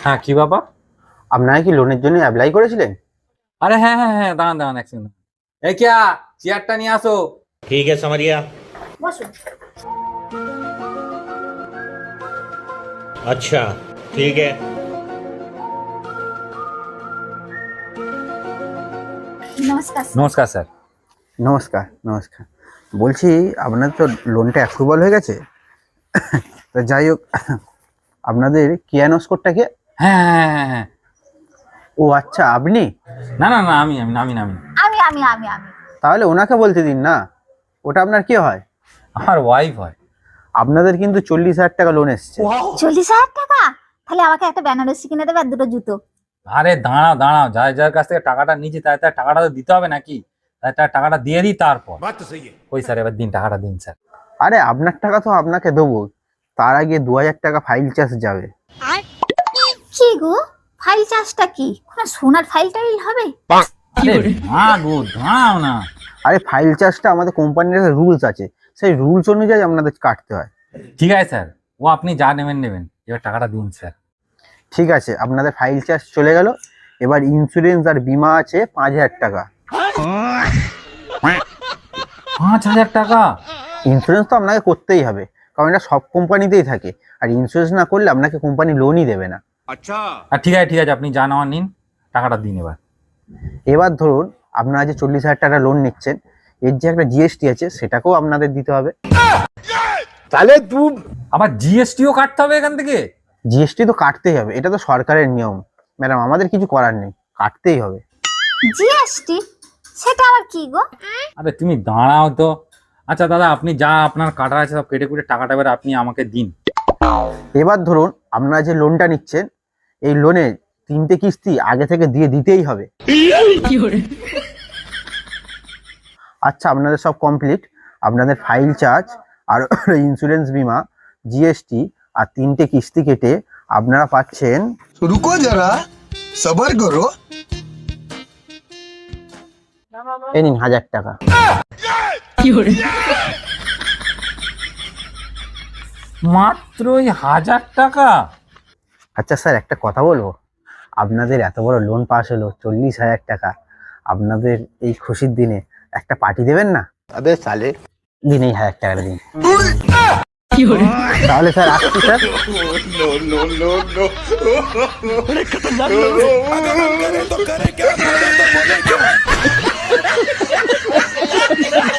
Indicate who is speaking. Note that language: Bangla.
Speaker 1: হ্যাঁ, কি ব্যাপার?
Speaker 2: আপনারা কি লোনের জন্য অ্যাপ্লাই করেছিলেন?
Speaker 1: আরে হ্যাঁ হ্যাঁ হ্যাঁ, দাঁড়ান দাঁড়ান এক সেকেন্ড। এ কিয়া, চেয়ারটা নিয়ে আসো।
Speaker 3: ठीक है समरिया।
Speaker 4: বসো।
Speaker 3: अच्छा ठीक है।
Speaker 4: নমস্কার স্যার।
Speaker 1: নমস্কার স্যার।
Speaker 2: নমস্কার নমস্কার। বলছি আপনার তো লোনটা অ্যাপ্রুভাল হয়ে গেছে। তো যাই হোক, আপনাদের কিয়ানোস কোডটা কে?
Speaker 1: হ্যাঁ হ্যাঁ হ্যাঁ হ্যাঁ।
Speaker 2: ও আচ্ছা, আপনি?
Speaker 1: না না না, আমি আমি আমি আমি
Speaker 4: আমি আমি আমি আমি
Speaker 2: তাহলে ওনাকে বলতে দিন না। ওটা আপনার কি হয়?
Speaker 1: আমার ওয়াইফ হয়।
Speaker 2: আপনাদের কিন্তু 40,000 টাকা লোন এসছে।
Speaker 4: 40,000 টাকা? তাহলে আমাকে একটা বেনারসি কিনে দেবে আর দুটো জুতো।
Speaker 1: আরে দাঁড়াও দাঁড়াও, যার কাছ থেকে টাকাটা নিয়েছি তার টাকাটা তো দিতে হবে নাকি? তার টাকাটা দিয়ে দিই তারপর। ওই স্যার, এবার দিন, টাকাটা দিন স্যার।
Speaker 2: আরে আপনার টাকা তো আপনাকে দেবো, তার আগে 2,000 টাকা ফাইল চার্জ যাবে।
Speaker 4: কি গো, ফাইল চার্জটা কি? কোনো সোনার ফাইল টাইল হবে?
Speaker 1: আরে না গো, দাঁড়াও না।
Speaker 2: আরে ফাইল চার্জটা আমাদের কোম্পানির একটা রুলস আছে, সেই রুলস অনুযায়ী আপনাদের কাটতে হয়।
Speaker 1: ঠিক আছে স্যার, ও আপনি যা নেবেন নেবেন, এবার টাকাটা দিন স্যার।
Speaker 2: ঠিক আছে, আপনাদের ফাইল চার্জ চলে গেল। এবার ইন্স্যুরেন্স আর বিমা আছে 5,000 টাকা।
Speaker 1: 5,000 টাকা?
Speaker 2: ইন্স্যুরেন্স তো আপনাকে করতেই হবে, কারণ এটা সব কোম্পানিতেই থাকে। আর ইন্স্যুরেন্স না করলে আপনাকে কোম্পানি লোনই দেবে না।
Speaker 1: আর ঠিক আছে ঠিক আছে, আপনি যা নেওয়ার নিন, টাকাটা দিন এবার।
Speaker 2: এবার ধরুন আপনারা যে 40,000 টাকা লোন নিচ্ছেন, এর যে একটা জিএসটি আছে সেটাকেও আপনাদের দিতে হবে।
Speaker 1: তাহলে আবার জিএসটিও কাটতে হবে এখান থেকে?
Speaker 2: জিএসটি তো কাটতেই হবে, এটা তো সরকারের নিয়ম ম্যাডাম, আমাদের কিছু করার নেই, কাটতেই হবে।
Speaker 4: জিএসটি? সেটা আবার কি গো?
Speaker 1: আরে তুমি দাঁড়াও তো। আচ্ছা দাদা, আপনি যা আপনার কাটার আছে সব কেটে কুটে টাকাটা এবার আপনি আমাকে দিন।
Speaker 2: এবার ধরুন আপনারা যে লোনটা নিচ্ছেন, এই লোনের 3টে কিস্তি আগে থেকে দিয়ে দিতেই হবে। আচ্ছা, আপনাদের সব কমপ্লিট। আপনাদের ফাইল চার্জ আর ইন্স্যুরেন্স বিমা, জিএসটি আর 3টে কিস্তি কেটে আপনারা পাচ্ছেন
Speaker 5: रुको जरा सबर करो।
Speaker 2: এই নিন 1,000 টাকা।
Speaker 1: মাত্র 1,000 টাকা?
Speaker 2: আচ্ছা স্যার, একটা কথা বলবো, আপনাদের এত বড় লোন পাস হলো 40,000 টাকা, আপনাদের এই খুশির দিনে একটা পার্টি দেবেন না? আবে সালে, দিন এই 1,000 টাকাটা দিন। তাহলে স্যার আসছি স্যার।